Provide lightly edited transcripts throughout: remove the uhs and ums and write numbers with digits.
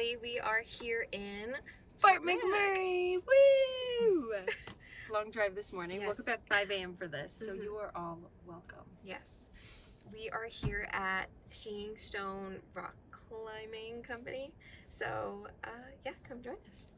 everybody. We are here in Fort McMurray! Woo! Long drive this morning. Yes. Woke up at 5 a.m. for this, so you are all welcome. Yes. We are here at Hangingstone Climbing Company. So, yeah, come join us.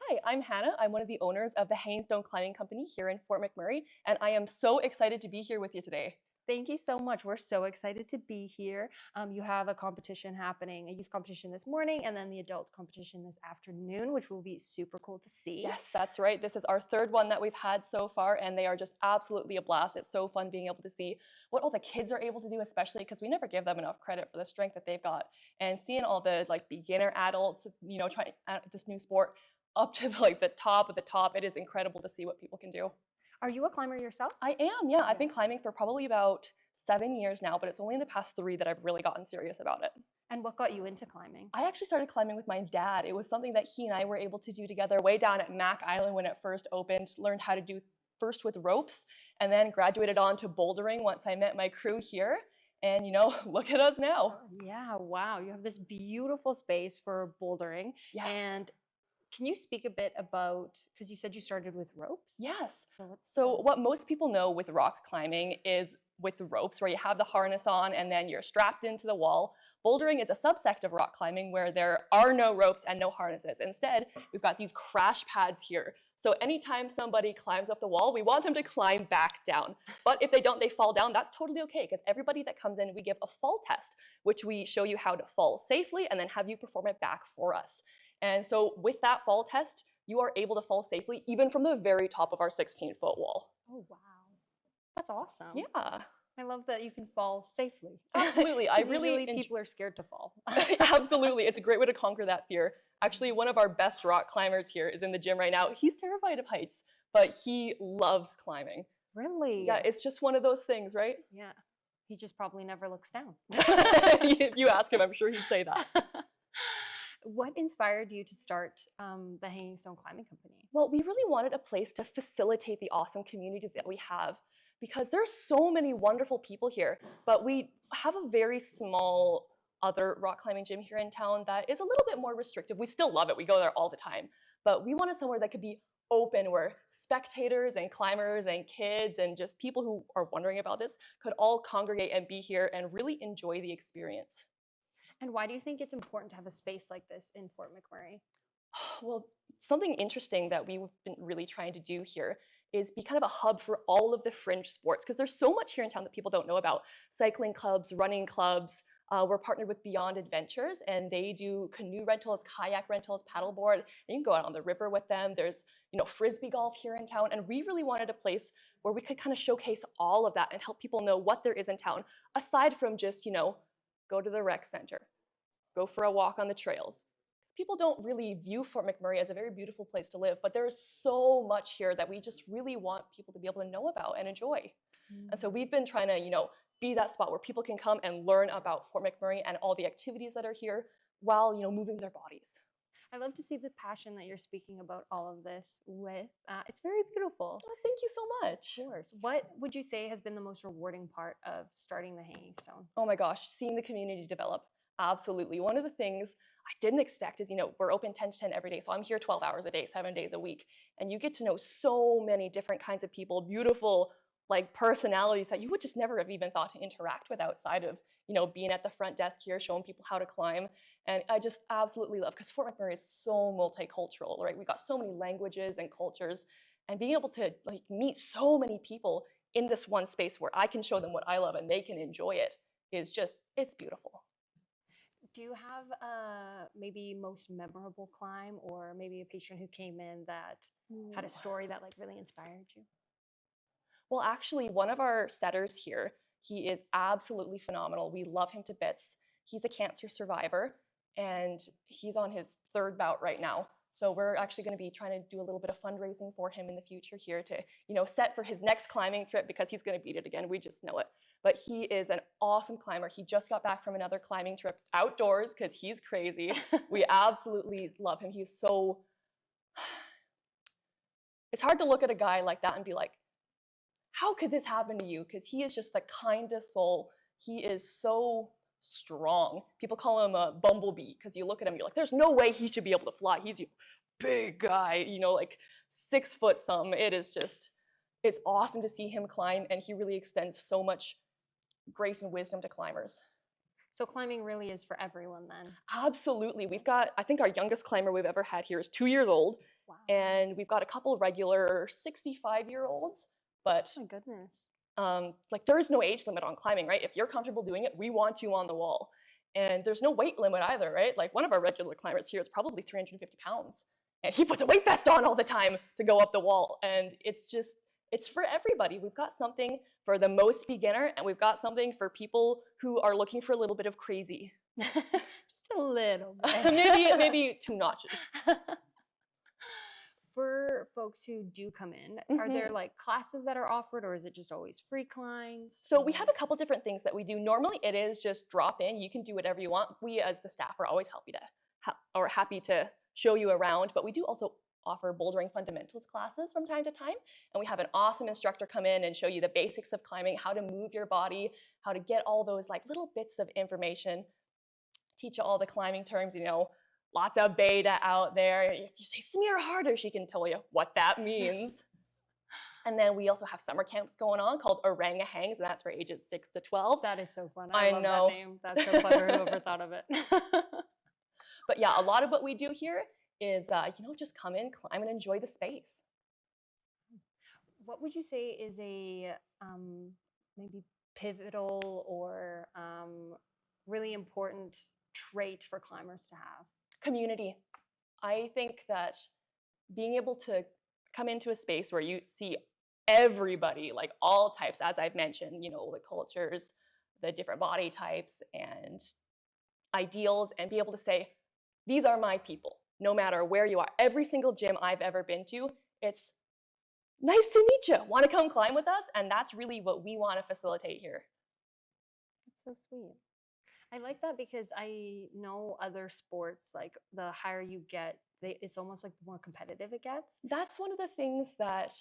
Hi, I'm Hannah. I'm one of the owners of the Hangingstone Climbing Company here in Fort McMurray, and I am so excited to be here with you today. Thank you so much. We're so excited to be here. You have a competition happening, a youth competition this morning, and then the adult competition this afternoon, which will be super cool to see. Yes, that's right. This is our third one that we've had so far, and they are just absolutely a blast. It's so fun being able to see what all the kids are able to do, especially because we never give them enough credit for the strength that they've got. And seeing all the beginner adults, trying this new sport up to the top of the top, it is incredible to see what people can do. Are you a climber yourself? I am, yeah. I've been climbing for probably about 7 years now, but it's only in the past 3 that I've really gotten serious about it. And what got you into climbing? I actually started climbing with my dad. It was something that he and I were able to do together way down at Mac Island when it first opened. Learned how to do first with ropes and then graduated on to bouldering once I met my crew here. And look at us now. Yeah, wow. You have this beautiful space for bouldering. Yes. And can you speak a bit about, because you said you started with ropes? Yes. So what most people know with rock climbing is with the ropes, where you have the harness on and then you're strapped into the wall. Bouldering is a subsect of rock climbing where there are no ropes and no harnesses. Instead, we've got these crash pads here. So anytime somebody climbs up the wall, we want them to climb back down. But if they don't, they fall down, that's totally okay, because everybody that comes in, we give a fall test, which we show you how to fall safely and then have you perform it back for us. And so with that fall test, you are able to fall safely even from the very top of our 16-foot wall. Oh, wow. That's awesome. Yeah. I love that you can fall safely. Absolutely. I really people are scared to fall. Absolutely. It's a great way to conquer that fear. Actually, one of our best rock climbers here is in the gym right now. He's terrified of heights, but he loves climbing. Really? Yeah, it's just one of those things, right? Yeah. He just probably never looks down. If you ask him, I'm sure he'd say that. What inspired you to start the Hangingstone Climbing Company? Well, we really wanted a place to facilitate the awesome community that we have, because there's so many wonderful people here, but we have a very small other rock climbing gym here in town that is a little bit more restrictive. We still love it. We go there all the time, but we wanted somewhere that could be open, where spectators and climbers and kids and just people who are wondering about this could all congregate and be here and really enjoy the experience. And why do you think it's important to have a space like this in Fort McMurray? Well, something interesting that we've been really trying to do here is be kind of a hub for all of the fringe sports, because there's so much here in town that people don't know about. Cycling clubs, running clubs. We're partnered with Beyond Adventures, and they do canoe rentals, kayak rentals, paddleboard, and you can go out on the river with them. There's, frisbee golf here in town, and we really wanted a place where we could kind of showcase all of that and help people know what there is in town, aside from just, go to the rec center, go for a walk on the trails. People don't really view Fort McMurray as a very beautiful place to live, but there is so much here that we just really want people to be able to know about and enjoy. And so we've been trying to, be that spot where people can come and learn about Fort McMurray and all the activities that are here while, moving their bodies. I love to see the passion that you're speaking about all of this with. It's very beautiful. Oh, thank you so much. Of course. What would you say has been the most rewarding part of starting the Hangingstone? Oh my gosh, seeing the community develop. Absolutely. One of the things I didn't expect is, we're open 10 to 10 every day. So I'm here 12 hours a day, 7 days a week. And you get to know so many different kinds of people, beautiful, personalities that you would just never have even thought to interact with outside of, being at the front desk here, showing people how to climb. And I just absolutely love, because Fort McMurray is so multicultural, right? We've got so many languages and cultures, and being able to meet so many people in this one space where I can show them what I love and they can enjoy it is just, it's beautiful. Do you have maybe most memorable climb, or maybe a patron who came in that had a story that really inspired you? Well, actually, one of our setters here, he is absolutely phenomenal. We love him to bits. He's a cancer survivor, and he's on his 3rd bout right now. So we're actually going to be trying to do a little bit of fundraising for him in the future here to, set for his next climbing trip, because he's going to beat it again. We just know it. But he is an awesome climber. He just got back from another climbing trip outdoors because he's crazy. We absolutely love him. He's so... It's hard to look at a guy like that and be like, how could this happen to you? Because he is just the kindest soul. He is so strong. People call him a bumblebee because you look at him, you're like, there's no way he should be able to fly. He's a big guy, like 6 foot some. It's awesome to see him climb, and he really extends so much grace and wisdom to climbers. So climbing really is for everyone then. Absolutely. I think our youngest climber we've ever had here is 2 years old. Wow. And we've got a couple regular 65-year-olds, but Oh my goodness. like there is no age limit on climbing, right? If you're comfortable doing it, we want you on the wall. And there's no weight limit either, right? Like one of our regular climbers here is probably 350 pounds, and he puts a weight vest on all the time to go up the wall. And it's for everybody. We've got something for the most beginner, and we've got something for people who are looking for a little bit of crazy. Just a little bit. maybe 2 notches. For folks who do come in, are there like classes that are offered, or is it just always free climbs? So we have a couple different things that we do. Normally it is just drop in. You can do whatever you want. We as the staff are always happy to show you around, but we do also offer bouldering fundamentals classes from time to time. And we have an awesome instructor come in and show you the basics of climbing, how to move your body, how to get all those like little bits of information, teach you all the climbing terms, lots of beta out there. If you say smear harder, she can tell you what that means. And then we also have summer camps going on called Orangahangs, and that's for ages 6 to 12. That is so fun. I love know. That name. That's so clever. Whoever thought of it. But yeah, a lot of what we do here is, just come in, climb, and enjoy the space. What would you say is a maybe pivotal or really important trait for climbers to have? Community. I think that being able to come into a space where you see everybody, like all types, as I've mentioned, the cultures, the different body types and ideals, and be able to say, these are my people, no matter where you are. Every single gym I've ever been to, it's nice to meet you. Want to come climb with us? And that's really what we want to facilitate here. That's so sweet. I like that because I know other sports, like the higher you get, it's almost like the more competitive it gets. That's one of the things that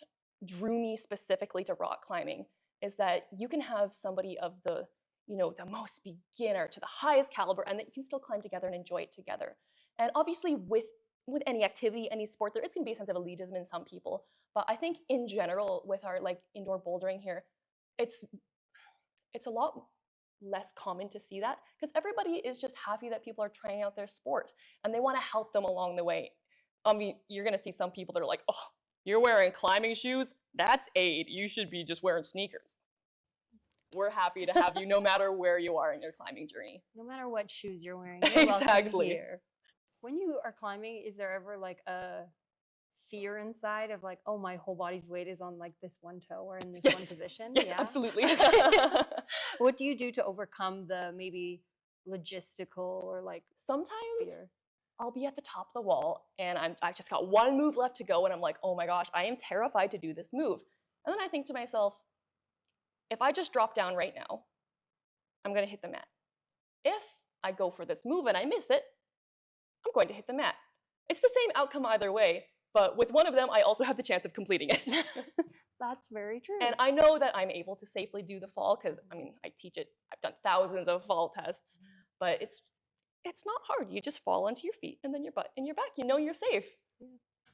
drew me specifically to rock climbing, is that you can have somebody of the most beginner to the highest caliber, and that you can still climb together and enjoy it together. And obviously with any activity, any sport, there can be a sense of elitism in some people. But I think in general with our like indoor bouldering here, it's a lot less common to see that, because everybody is just happy that people are trying out their sport and they want to help them along the way. I mean, you're going to see some people that are like, oh, you're wearing climbing shoes? That's aid. You should be just wearing sneakers. We're happy to have you no matter where you are in your climbing journey. No matter what shoes you're wearing. Exactly. Here. When you are climbing, is there ever like a fear inside of like, oh, my whole body's weight is on like this one toe or in this one position? Yes, absolutely. What do you do to overcome the maybe logistical or like sometimes fear? I'll be at the top of the wall and I've just got one move left to go, and I'm like, oh my gosh, I am terrified to do this move. And then I think to myself, if I just drop down right now, I'm going to hit the mat. If I go for this move and I miss it, I'm going to hit the mat. It's the same outcome either way, but with one of them, I also have the chance of completing it. That's very true. And I know that I'm able to safely do the fall because, I teach it. I've done thousands of fall tests, but it's not hard. You just fall onto your feet and then your butt and your back. You're safe.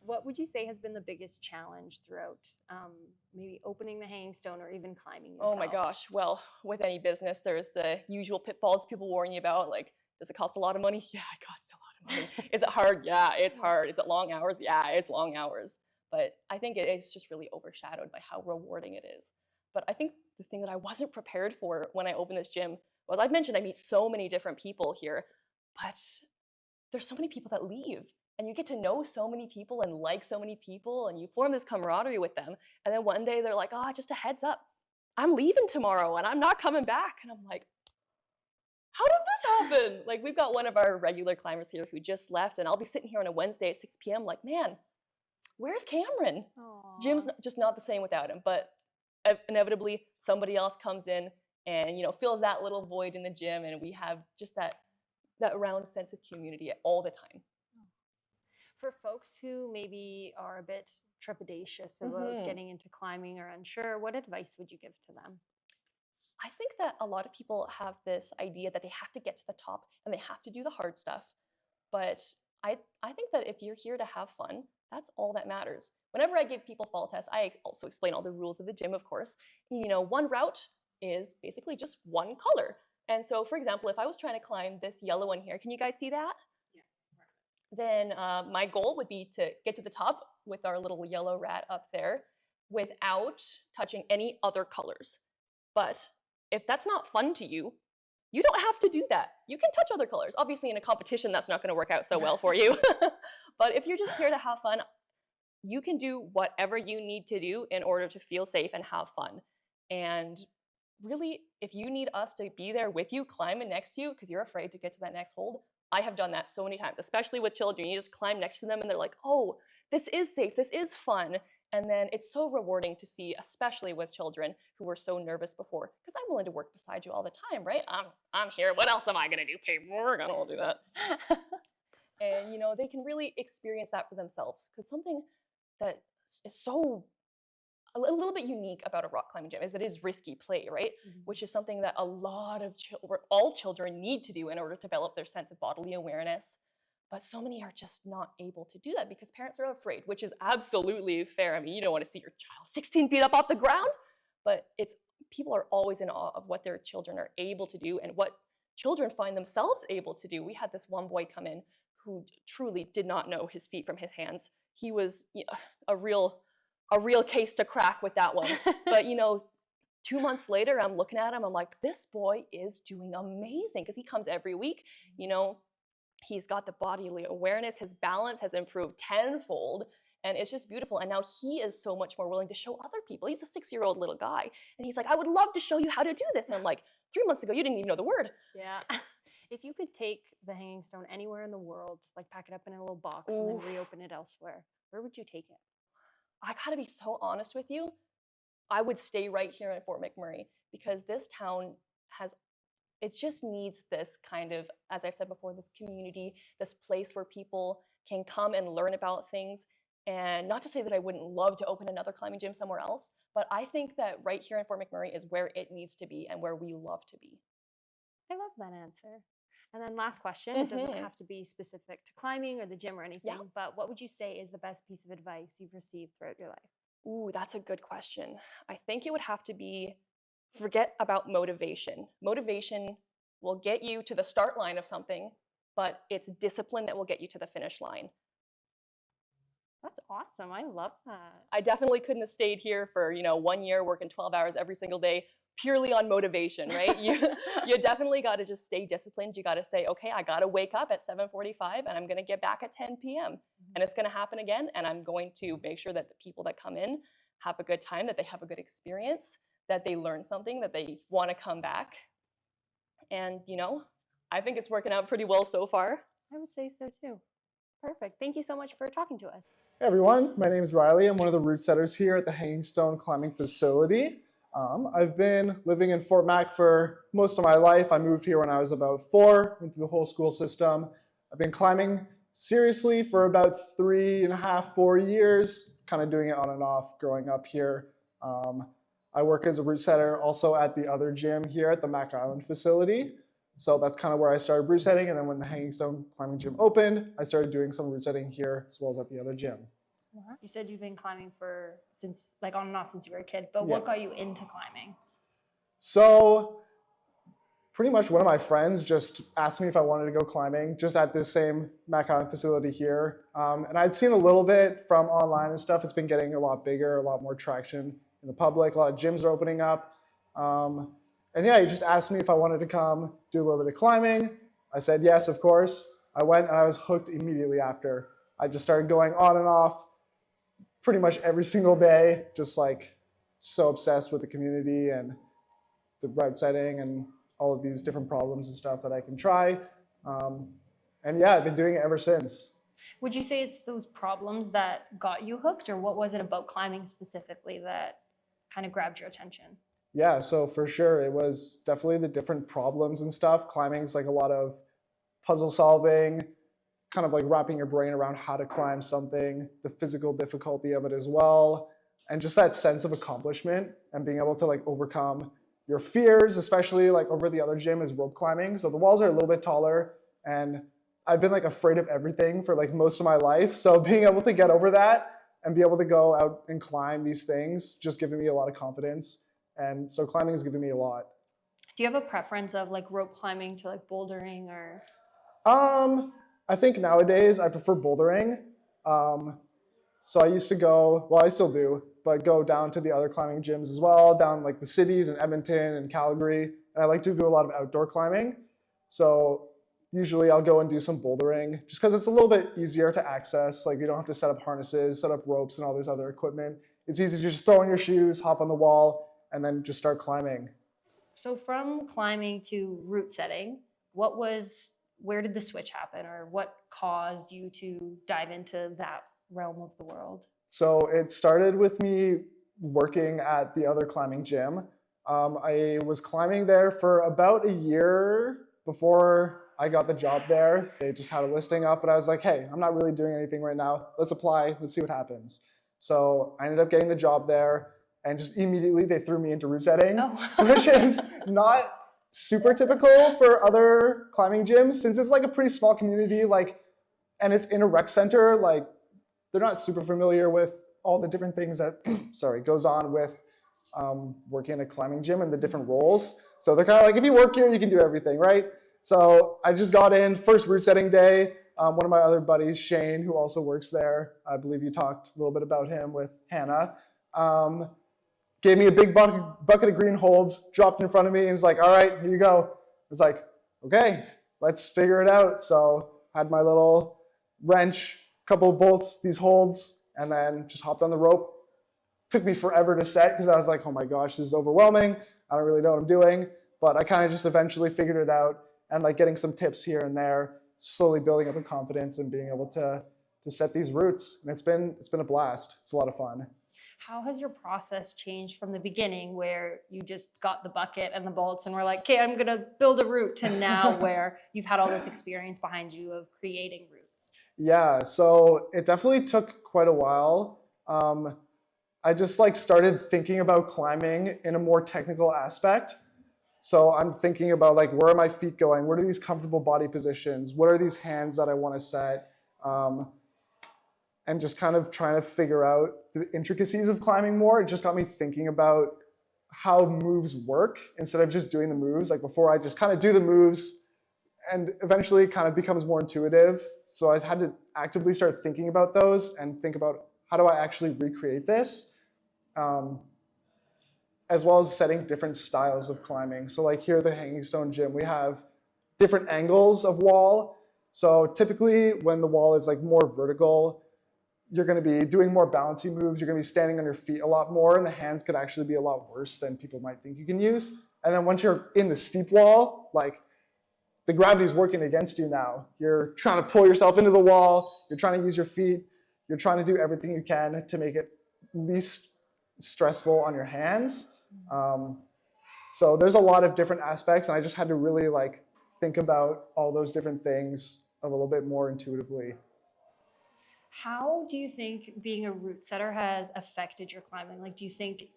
What would you say has been the biggest challenge throughout maybe opening the Hangingstone or even climbing yourself? Oh my gosh. Well, with any business, there's the usual pitfalls people warn you about. Like, does it cost a lot of money? Yeah, it costs a lot of money. Is it hard? Yeah, it's hard. Is it long hours? Yeah, it's long hours. But I think it's just really overshadowed by how rewarding it is. But I think the thing that I wasn't prepared for when I opened this gym was, I've mentioned I meet so many different people here, but there's so many people that leave. And you get to know so many people and like so many people, and you form this camaraderie with them. And then one day they're like, oh, just a heads up, I'm leaving tomorrow and I'm not coming back. And I'm like, how did this happen? Like, we've got one of our regular climbers here who just left, and I'll be sitting here on a Wednesday at 6 p.m. like, man, where's Cameron? Aww. Gym's just not the same without him. But inevitably somebody else comes in and fills that little void in the gym, and we have just that round sense of community all the time. For folks who maybe are a bit trepidatious about getting into climbing or unsure, what advice would you give to them? I think that a lot of people have this idea that they have to get to the top and they have to do the hard stuff. But I think that if you're here to have fun, that's all that matters. Whenever I give people fall tests, I also explain all the rules of the gym, of course. You know, one route is basically just one color. And so, for example, if I was trying to climb this yellow one here, can you guys see that? Then my goal would be to get to the top with our little yellow rat up there without touching any other colors. But if that's not fun to you, you don't have to do that. You can touch other colors. Obviously, in a competition, that's not going to work out so well for you. But if you're just here to have fun, you can do whatever you need to do in order to feel safe and have fun. And really, if you need us to be there with you, climbing next to you, because you're afraid to get to that next hold, I have done that so many times, especially with children. You just climb next to them and they're like, oh, this is safe, this is fun. And then it's so rewarding to see, especially with children who were so nervous before, because I'm willing to work beside you all the time, right? I'm here. What else am I going to do? Pay more? I don't want to do that. And, you know, they can really experience that for themselves, because something that is so a little bit unique about a rock climbing gym is it is risky play, right? Mhm. Which is something that a lot of all children need to do in order to develop their sense of bodily awareness. But so many are just not able to do that because parents are afraid, which is absolutely fair. I mean, you don't want to see your child 16 feet up off the ground, but people are always in awe of what their children are able to do and what children find themselves able to do. We had this one boy come in who truly did not know his feet from his hands. He was a real case to crack with that one. But 2 months later, I'm looking at him, I'm like, this boy is doing amazing, because he comes every week. He's got the bodily awareness, his balance has improved tenfold, and it's just beautiful. And now he is so much more willing to show other people. He's a 6-year-old little guy, and he's like, I would love to show you how to do this. And I'm like, 3 months ago, you didn't even know the word. Yeah. If you could take the Hanging Stone anywhere in the world, like pack it up in a little box and then reopen it elsewhere, where would you take it? I gotta be so honest with you. I would stay right here at Fort McMurray, because this town it just needs this kind of, as I've said before, this community, this place where people can come and learn about things. And not to say that I wouldn't love to open another climbing gym somewhere else, but I think that right here in Fort McMurray is where it needs to be and where we love to be. I love that answer. And then last question, it doesn't have to be specific to climbing or the gym or anything, but what would you say is the best piece of advice you've received throughout your life? Ooh, that's a good question. I think it would have to be, forget about motivation. Motivation will get you to the start line of something, but it's discipline that will get you to the finish line. That's awesome. I love that. I definitely couldn't have stayed here for 1 year working 12 hours every single day purely on motivation, right? You definitely got to just stay disciplined. You got to say, okay, I got to wake up at 7:45 and I'm going to get back at 10 p.m. And it's going to happen again. And I'm going to make sure that the people that come in have a good time, that they have a good experience, that they learn something, that they want to come back. And, I think it's working out pretty well so far. I would say so too. Perfect. Thank you so much for talking to us. Hey everyone, my name is Riley. I'm one of the route setters here at the Hangingstone Climbing Facility. I've been living in Fort Mac for most of my life. I moved here when I was about 4, went through the whole school system. I've been climbing seriously for about 3.5, 4 years, kind of doing it on and off growing up here. I work as a route setter also at the other gym here at the Mac Island facility. So that's kind of where I started route setting, and then when the Hangingstone Climbing Gym opened, I started doing some route setting here as well as at the other gym. You said you've been climbing since on and off since you were a kid, but what got you into climbing? So pretty much one of my friends just asked me if I wanted to go climbing just at this same Mac Island facility here. And I'd seen a little bit from online and stuff. It's been getting a lot bigger, a lot more traction in the public. A lot of gyms are opening up. And yeah, he just asked me if I wanted to come do a little bit of climbing. I said yes, of course. I went and I was hooked immediately after. I just started going on and off pretty much every single day, just like so obsessed with the community and the route setting and all of these different problems and stuff that I can try. And yeah, I've been doing it ever since. Would you say it's those problems that got you hooked, or what was it about climbing specifically that kind of grabbed your attention? Yeah, so for sure, it was definitely the different problems and stuff. Climbing's like a lot of puzzle solving, kind of like wrapping your brain around how to climb something, the physical difficulty of it as well, and just that sense of accomplishment and being able to like overcome your fears, especially like over the other gym, is rope climbing. So the walls are a little bit taller, and I've been like afraid of everything for like most of my life. So being able to get over that and be able to go out and climb these things just giving me a lot of confidence. And so climbing has given me a lot. Do you have a preference of like rope climbing to like bouldering or? I think nowadays I prefer bouldering. So I used to go, well, I still do, but go down to the other climbing gyms as well, down like the cities in Edmonton and Calgary. And I like to do a lot of outdoor climbing. So usually I'll go and do some bouldering just because it's a little bit easier to access. Like you don't have to set up harnesses, set up ropes and all this other equipment. It's easy to just throw on your shoes, hop on the wall, and then just start climbing. So from climbing to route setting, where did the switch happen, or what caused you to dive into that realm of the world? So it started with me working at the other climbing gym. I was climbing there for about a year before I got the job there. They just had a listing up, and I was like, hey, I'm not really doing anything right now. Let's apply, let's see what happens. So I ended up getting the job there, and just immediately they threw me into route setting, which is not super typical for other climbing gyms, since it's like a pretty small community, like, and it's in a rec center. Like, they're not super familiar with all the different things that goes on with working in a climbing gym and the different roles. So they're kind of like, if you work here, you can do everything, right? So I just got in first route setting day. One of my other buddies, Shane, who also works there, I believe you talked a little bit about him with Hannah, gave me a big bucket of green holds, dropped in front of me, and was like, all right, here you go. I was like, okay, let's figure it out. So I had my little wrench, couple of bolts, these holds, and then just hopped on the rope. Took me forever to set because I was like, oh my gosh, this is overwhelming. I don't really know what I'm doing. But I kind of just eventually figured it out, and like getting some tips here and there, slowly building up the confidence and being able to set these routes. And it's been a blast. It's a lot of fun. How has your process changed from the beginning, where you just got the bucket and the bolts and were like, okay, I'm gonna build a route, to now where you've had all this experience behind you of creating routes? Yeah, so it definitely took quite a while. I just like started thinking about climbing in a more technical aspect. So I'm thinking about like, where are my feet going? What are these comfortable body positions? What are these hands that I want to set? And just kind of trying to figure out the intricacies of climbing more. It just got me thinking about how moves work instead of just doing the moves. Like before, I just kind of do the moves, and eventually it kind of becomes more intuitive. So I had to actively start thinking about those and think about, how do I actually recreate this? As well as setting different styles of climbing. So like here at the Hangingstone gym, we have different angles of wall. So typically when the wall is like more vertical, you're going to be doing more balancing moves. You're going to be standing on your feet a lot more, and the hands could actually be a lot worse than people might think you can use. And then once you're in the steep wall, like the gravity is working against you now. You're trying to pull yourself into the wall. You're trying to use your feet. You're trying to do everything you can to make it least stressful on your hands. So there's a lot of different aspects, and I just had to really like think about all those different things a little bit more intuitively. How do you think being a route setter has affected your climbing? Like, do you think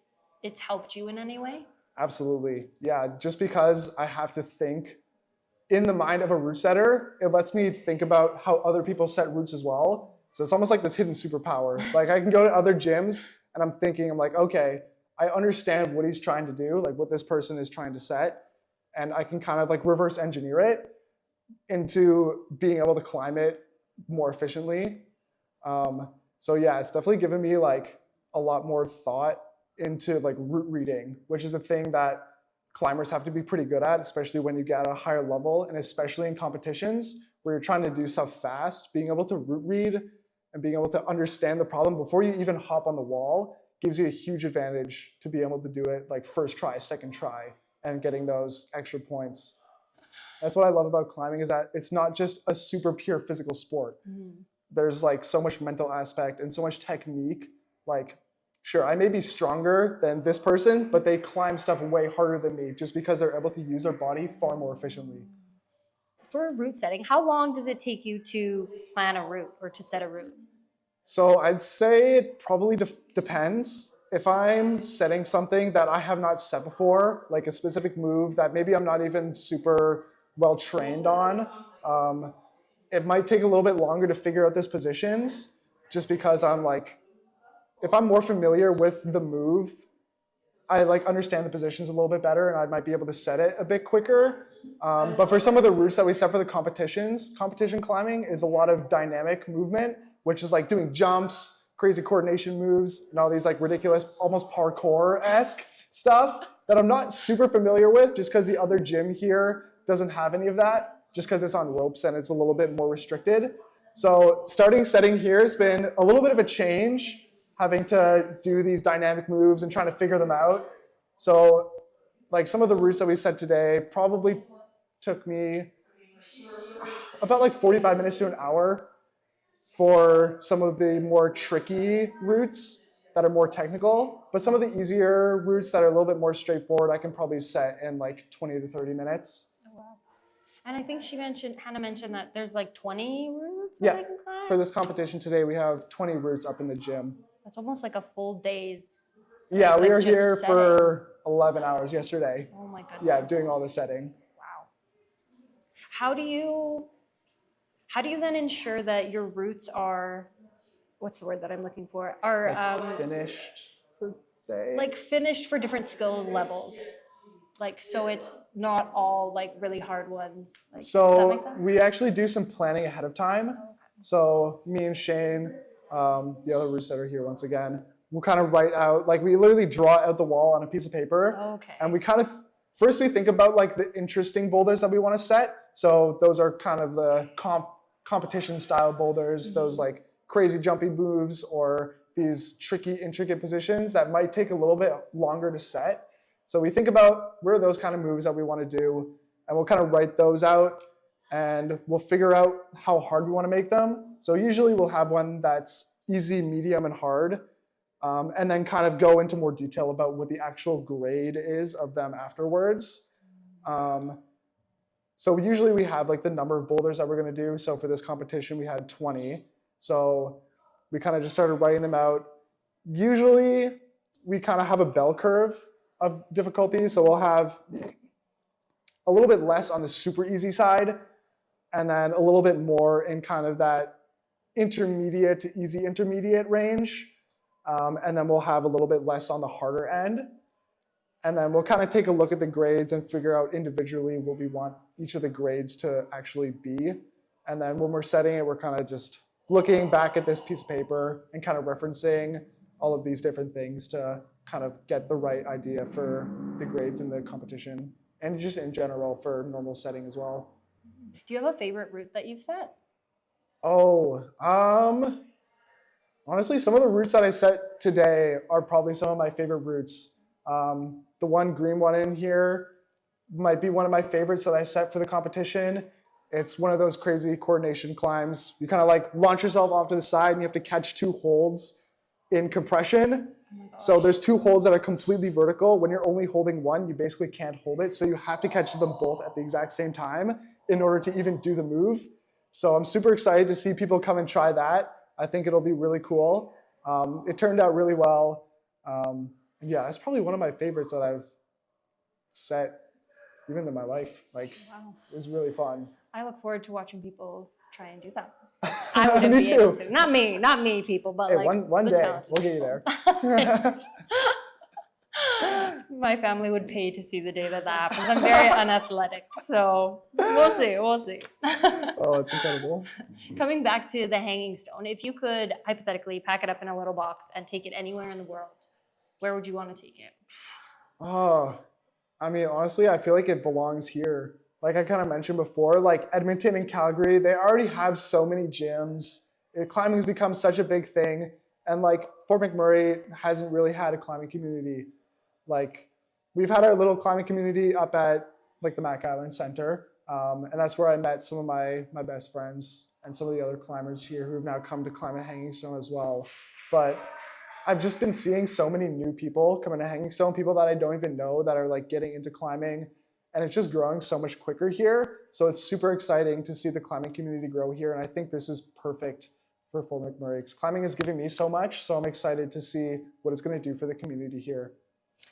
it's helped you in any way? Absolutely. Yeah, just because I have to think in the mind of a route setter, it lets me think about how other people set routes as well. So it's almost like this hidden superpower. Like I can go to other gyms and I'm like, okay, I understand what he's trying to do, like what this person is trying to set. And I can kind of like reverse engineer it into being able to climb it more efficiently. So yeah, it's definitely given me like a lot more thought into like route reading, which is the thing that climbers have to be pretty good at, especially when you get at a higher level, and especially in competitions where you're trying to do stuff fast. Being able to route read and being able to understand the problem before you even hop on the wall gives you a huge advantage to be able to do it like first try, second try, and getting those extra points. That's what I love about climbing, is that it's not just a super pure physical sport. There's like so much mental aspect and so much technique. Like, sure, I may be stronger than this person, but they climb stuff way harder than me just because they're able to use their body far more efficiently. For route setting, how long does it take you to plan a route or to set a route? So I'd say it probably depends. if I'm setting something that I have not set before, like a specific move that maybe I'm not even super well trained on, it might take a little bit longer to figure out those positions just because I'm like, if I'm more familiar with the move, I like understand the positions a little bit better and I might be able to set it a bit quicker. But for some of the routes that we set for the competitions, competition climbing is a lot of dynamic movement, which is like doing jumps, crazy coordination moves, and all these like ridiculous, almost parkour-esque stuff that I'm not super familiar with just because the other gym here doesn't have any of that, just because it's on ropes and it's a little bit more restricted. So starting setting here has been a little bit of a change, having to do these dynamic moves and trying to figure them out. So like some of the routes that we set today probably took me about like 45 minutes to an hour for some of the more tricky routes that are more technical, but some of the easier routes that are a little bit more straightforward, I can probably set in like 20 to 30 minutes. Oh, wow. And I think Hannah mentioned that there's like 20 routes that Yeah, I can climb. for this competition today, we have 20 routes up in the gym. That's almost like a full day's. Yeah, we like, were just here setting. for 11 hours yesterday. Oh my goodness. Yeah, doing all the setting. Wow. How do you then ensure that your routes are, what's the word that I'm looking for? Are Like finished, per se. like finished for different skill levels? Like, so it's not all like really hard ones. Like, does that make So sense? we actually do some planning ahead of time. Oh, okay. So me and Shane, the other route setter here once again, we'll kind of write out, like we literally draw out the wall on a piece of paper. Okay. And we kind of, first we think about like the interesting boulders that we want to set. So those are kind of the competition style boulders, those like crazy jumpy moves or these tricky, intricate positions that might take a little bit longer to set. So we think about what are those kind of moves that we want to do, and we'll kind of write those out and we'll figure out how hard we want to make them. So usually we'll have one that's easy, medium, and hard, and then kind of go into more detail about what the actual grade is of them afterwards. So usually we have like the number of boulders that we're going to do. So for this competition, we had 20. So we kind of just started writing them out. Usually we kind of have a bell curve of difficulty. So we'll have a little bit less on the super easy side, and then a little bit more in kind of that intermediate to easy intermediate range. And then we'll have a little bit less on the harder end. And then we'll kind of take a look at the grades and figure out individually what we want each of the grades to actually be. And then when we're setting it, we're kind of just looking back at this piece of paper and kind of referencing all of these different things to kind of get the right idea for the grades in the competition and just in general for normal setting as well. Do you have a favorite route that you've set? Oh, honestly, some of the routes that I set today are probably some of my favorite routes. The one green one in here might be one of my favorites that I set for the competition. It's one of those crazy coordination climbs. You kind of like launch yourself off to the side and you have to catch two holds in compression. Oh So there's two holds that are completely vertical. When you're only holding one, you basically can't hold it. So you have to catch them both at the exact same time in order to even do the move. So I'm super excited to see people come and try that. I think it'll be really cool. It turned out really well. Yeah, it's probably one of my favorites that I've set even in my life. Like, Wow. it was really fun. I look forward to watching people try and do that. I wouldn't Me be able too. to. Not me, people, but Hey, like one the day, talented we'll get you there. Thanks. My family would pay to see the day that that happens. I'm very unathletic, so we'll see. Oh, it's incredible. Coming back to the Hangingstone, if you could hypothetically pack it up in a little box and take it anywhere in the world, where would you want to take it? Oh, I mean, honestly, I feel like it belongs here. Like I kind of mentioned before, like Edmonton and Calgary, they already have so many gyms. Climbing's become such a big thing. And like Fort McMurray hasn't really had a climbing community. Like we've had our little climbing community up at like the Mac Island Center. And that's where I met some of my best friends and some of the other climbers here who have now come to climb at Hangingstone as well. But I've just been seeing so many new people coming to Hangingstone, people that I don't even know that are like getting into climbing, and it's just growing so much quicker here. So it's super exciting to see the climbing community grow here, and I think this is perfect for Fort McMurray. 'Cause climbing is giving me so much, so I'm excited to see what it's going to do for the community here.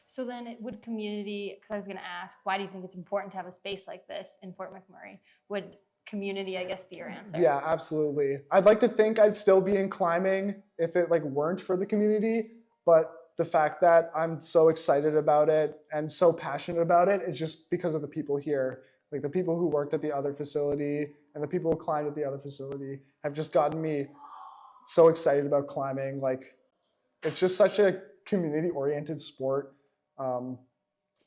So then it would community, because I was going to ask, why do you think it's important to have a space like this in Fort McMurray? Would community, I guess, be your answer? Yeah, absolutely. I'd like to think I'd still be in climbing if it like weren't for the community, but the fact that I'm so excited about it and so passionate about it is just because of the people here. Like the people who worked at the other facility and the people who climbed at the other facility have just gotten me so excited about climbing. Like it's just such a community-oriented sport.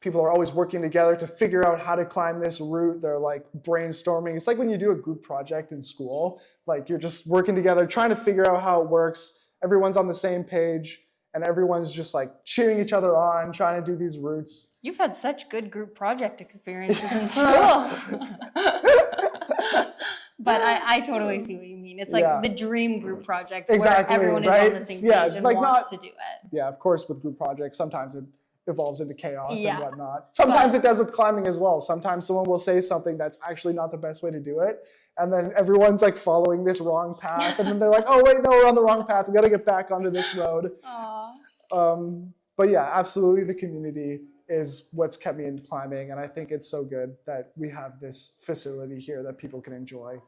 People are always working together to figure out how to climb this route. They're like brainstorming. It's like when you do a group project in school, like you're just working together, trying to figure out how it works. Everyone's on the same page and everyone's just like cheering each other on, trying to do these routes. You've had such good group project experiences in school. But I totally see what you mean. It's like the dream group project Exactly, where everyone right? is on the same page and like wants to do it. Yeah, of course, with group projects, sometimes it evolves into chaos Yeah. and whatnot. Sometimes it does with climbing as well. Sometimes someone will say something that's actually not the best way to do it. And then everyone's like following this wrong path. And then they're like, oh, wait, no, we're on the wrong path. We got to get back onto this road. But yeah, absolutely. The community is what's kept me in climbing. And I think it's so good that we have this facility here that people can enjoy.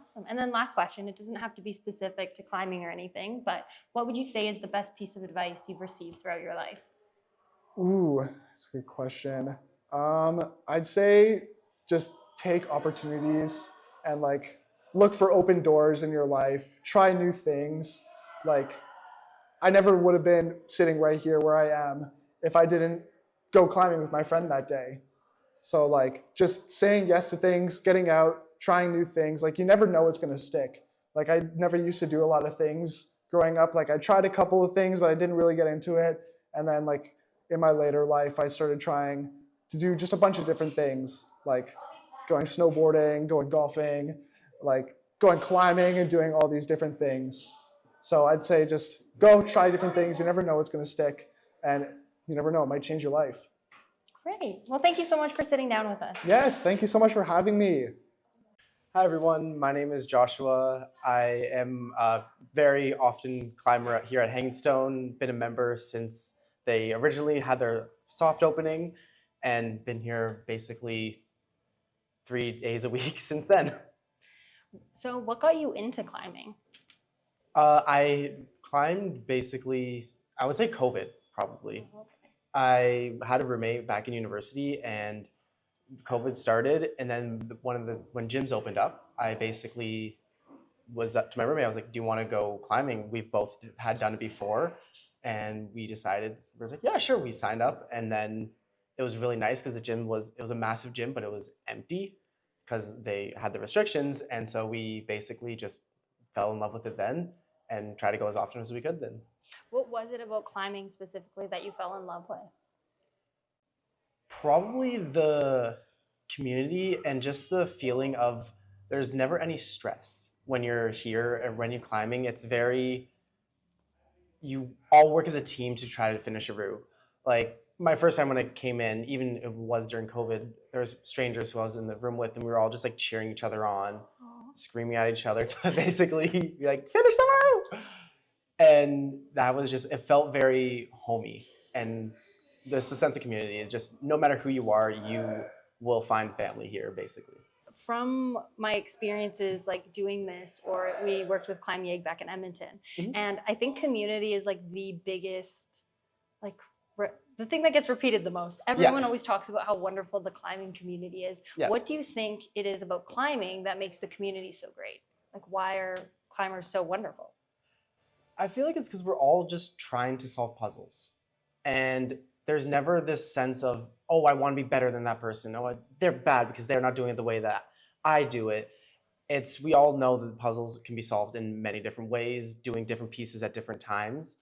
Awesome. And then last question, it doesn't have to be specific to climbing or anything, but what would you say is the best piece of advice you've received throughout your life? Ooh, that's a good question. I'd say just take opportunities and like look for open doors in your life, try new things. Like I never would have been sitting right here where I am if I didn't go climbing with my friend that day. So like just saying yes to things, getting out, trying new things. Like you never know what's going to stick. Like I never used to do a lot of things growing up. Like I tried a couple of things, but I didn't really get into it. And then like in my later life, I started trying to do just a bunch of different things, like going snowboarding, going golfing, like going climbing and doing all these different things. So I'd say just go try different things. You never know what's going to stick. And you never know, it might change your life. Great. Well, thank you so much for sitting down with us. Yes, thank you so much for having me. Hi everyone, my name is Joshua. I am a very often climber here at Hangingstone, been a member since they originally had their soft opening and been here basically 3 days a week since then. So what got you into climbing? I climbed basicly, I would say COVID probably. I had a roommate back in university and COVID started, and then when gyms opened up, I basically was up to my roommate. I was like, "Do you want to go climbing?" We both had done it before, and we decided. We was like, "Yeah, sure." We signed up, and then it was really nice because it was a massive gym, but it was empty because they had the restrictions, and so we basically just fell in love with it then, and tried to go as often as we could then. What was it about climbing specifically that you fell in love with? Probably the community and just the feeling of there's never any stress when you're here and when you're climbing. It's you all work as a team to try to finish a route. Like my first time when I came in, even if it was during COVID, there was strangers who I was in the room with and we were all just like cheering each other on, screaming at each other to basically be like, finish the route! And that was just, it felt very homey. And there's a sense of community. It's just no matter who you are, you will find family here, basically. From my experiences like doing this, or we worked with Climb Yeg back in Edmonton, and I think community is like the biggest, like the thing that gets repeated the most. Everyone always talks about how wonderful the climbing community is. Yeah. What do you think it is about climbing that makes the community so great? Like why are climbers so wonderful? I feel like it's because we're all just trying to solve puzzles. And there's never this sense of, oh, I want to be better than that person. Oh, they're bad because they're not doing it the way that I do it. We all know that the puzzles can be solved in many different ways, doing different pieces at different times.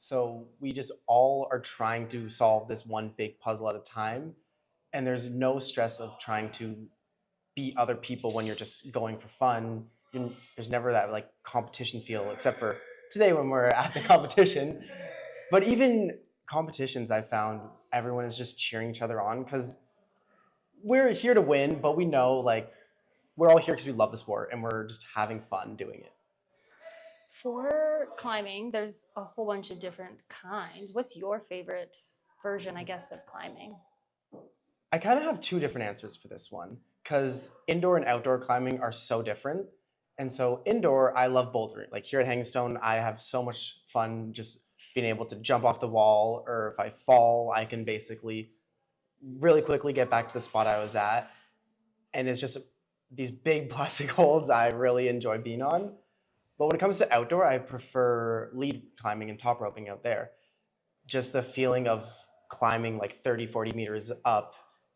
So we just all are trying to solve this one big puzzle at a time. And there's no stress of trying to beat other people when you're just going for fun. There's never that like competition feel, except for today when we're at the competition. But even competitions, I found everyone is just cheering each other on because we're here to win, but we know like we're all here because we love the sport and we're just having fun doing it. For climbing, there's a whole bunch of different kinds. What's your favorite version, I guess, of climbing? I kind of have two different answers for this one because indoor and outdoor climbing are so different. And so indoor, I love bouldering. Like here at Hangingstone, I have so much fun just being able to jump off the wall, or if I fall, I can basically really quickly get back to the spot I was at. And it's just these big plastic holds I really enjoy being on. But when it comes to outdoor, I prefer lead climbing and top roping out there. Just the feeling of climbing like 30, 40 meters up,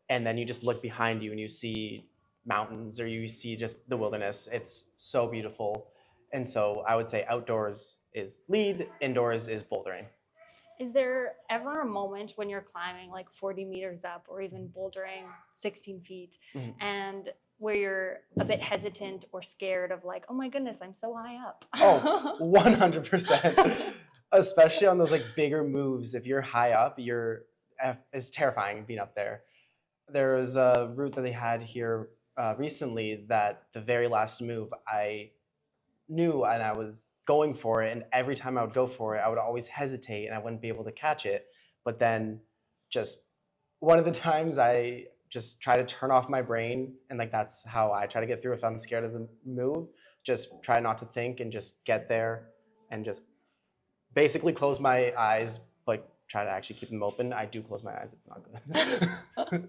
and then you just look behind you and you see mountains or you see just the wilderness. It's so beautiful. And so I would say outdoors is lead, indoors is bouldering. Is there ever a moment when you're climbing like 40 meters up or even bouldering 16 feet and where you're a bit hesitant or scared of like, oh my goodness, I'm so high up? Oh, 100%. Especially on those like bigger moves. If you're high up, it's terrifying being up there. There was a route that they had here recently that the very last move I knew and I was going for it, and every time I would go for it, I would always hesitate and I wouldn't be able to catch it. But then just one of the times I just try to turn off my brain, and like that's how I try to get through if I'm scared of the move. Just try not to think and just get there and just basically close my eyes, like try to actually keep them open. I do close my eyes, it's not good.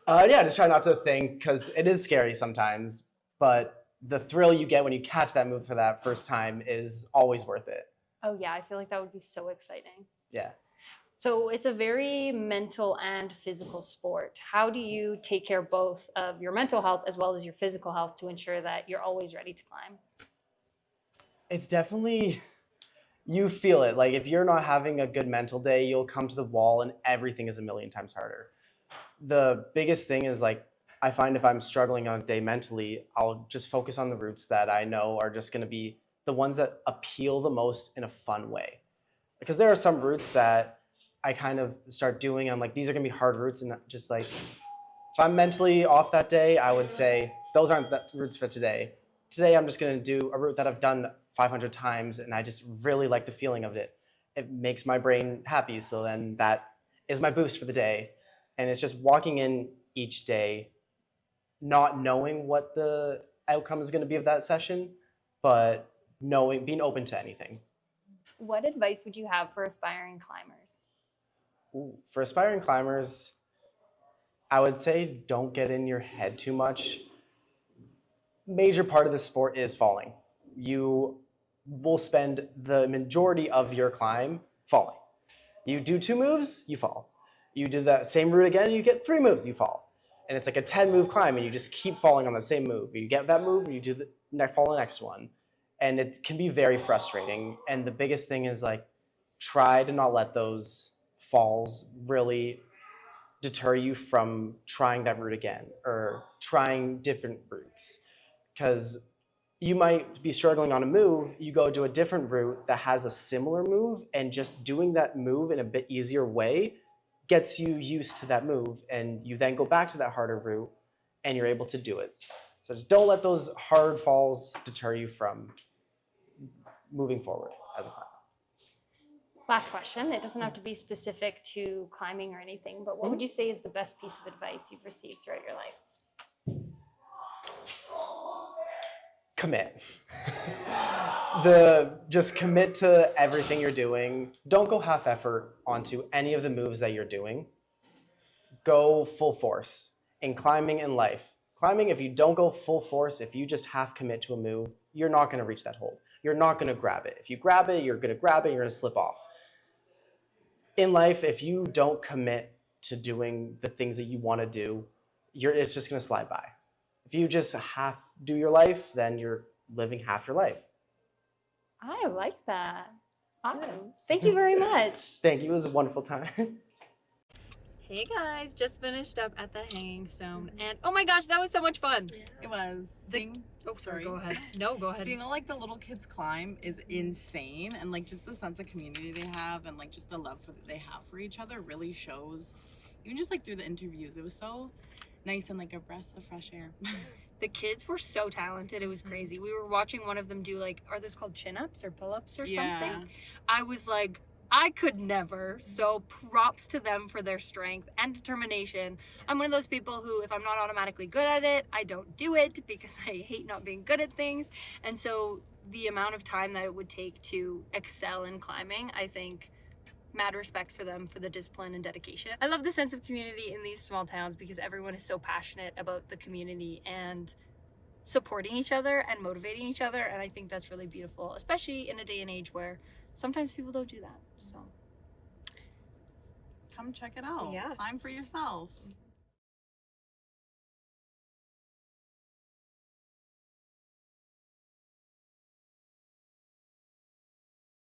Yeah, just try not to think because it is scary sometimes, but the thrill you get when you catch that move for that first time is always worth it. Oh yeah, I feel like that would be so exciting. Yeah. So it's a very mental and physical sport. How do you take care both of your mental health as well as your physical health to ensure that you're always ready to climb? It's definitely, you feel it. Like if you're not having a good mental day, you'll come to the wall and everything is a million times harder. The biggest thing is like, I find if I'm struggling on a day mentally, I'll just focus on the routes that I know are just going to be the ones that appeal the most in a fun way. Because there are some routes that I kind of start doing, I'm like, these are going to be hard routes, and just like, if I'm mentally off that day, I would say, those aren't the routes for today. Today, I'm just going to do a route that I've done 500 times, and I just really like the feeling of it. It makes my brain happy, so then that is my boost for the day. And it's just walking in each day, not knowing what the outcome is going to be of that session, but being open to anything. What advice would you have for aspiring climbers? Ooh, for aspiring climbers, I would say don't get in your head too much. Major part of the sport is falling. You will spend the majority of your climb falling. You do 2 moves, you fall. You do that same route again, you get 3 moves, you fall. And it's like a 10-move climb, and you just keep falling on the same move. You get that move, and you do follow the next one. And it can be very frustrating. And the biggest thing is like, try to not let those falls really deter you from trying that route again or trying different routes. Because you might be struggling on a move, you go to a different route that has a similar move, and just doing that move in a bit easier way gets you used to that move, and you then go back to that harder route and you're able to do it. So just don't let those hard falls deter you from moving forward as a climber. Last question. It doesn't have to be specific to climbing or anything, but what would you say is the best piece of advice you've received throughout your life? Commit. Just commit to everything you're doing. Don't go half effort onto any of the moves that you're doing. Go full force in climbing and life. Climbing, if you don't go full force, if you just half commit to a move, you're not going to reach that hold. You're not going to grab it. If you grab it, you're going to grab it, you're going to slip off. In life, if you don't commit to doing the things that you want to do, it's just going to slide by. If you just half do your life, then you're living half your life. I like that. Awesome. Thank you very much. Thank you. It was a wonderful time. Hey guys, just finished up at the Hangingstone, and oh my gosh, that was so much fun. It was. Sorry, go ahead. No, go ahead. Seeing all like the little kids climb is insane, and like just the sense of community they have, and like just the love they have for each other really shows. Even just like through the interviews, it was so nice and like a breath of fresh air. The kids were so talented. It was crazy. We were watching one of them do like, are those called chin-ups or pull-ups or something? I was like, I could never. So props to them for their strength and determination. I'm one of those people who, if I'm not automatically good at it, I don't do it because I hate not being good at things. And so the amount of time that it would take to excel in climbing, I think, mad respect for them for the discipline and dedication. I love the sense of community in these small towns because everyone is so passionate about the community and supporting each other and motivating each other, and I think that's really beautiful, especially in a day and age where sometimes people don't do that. So Come check it out. Yeah. Climb for yourself.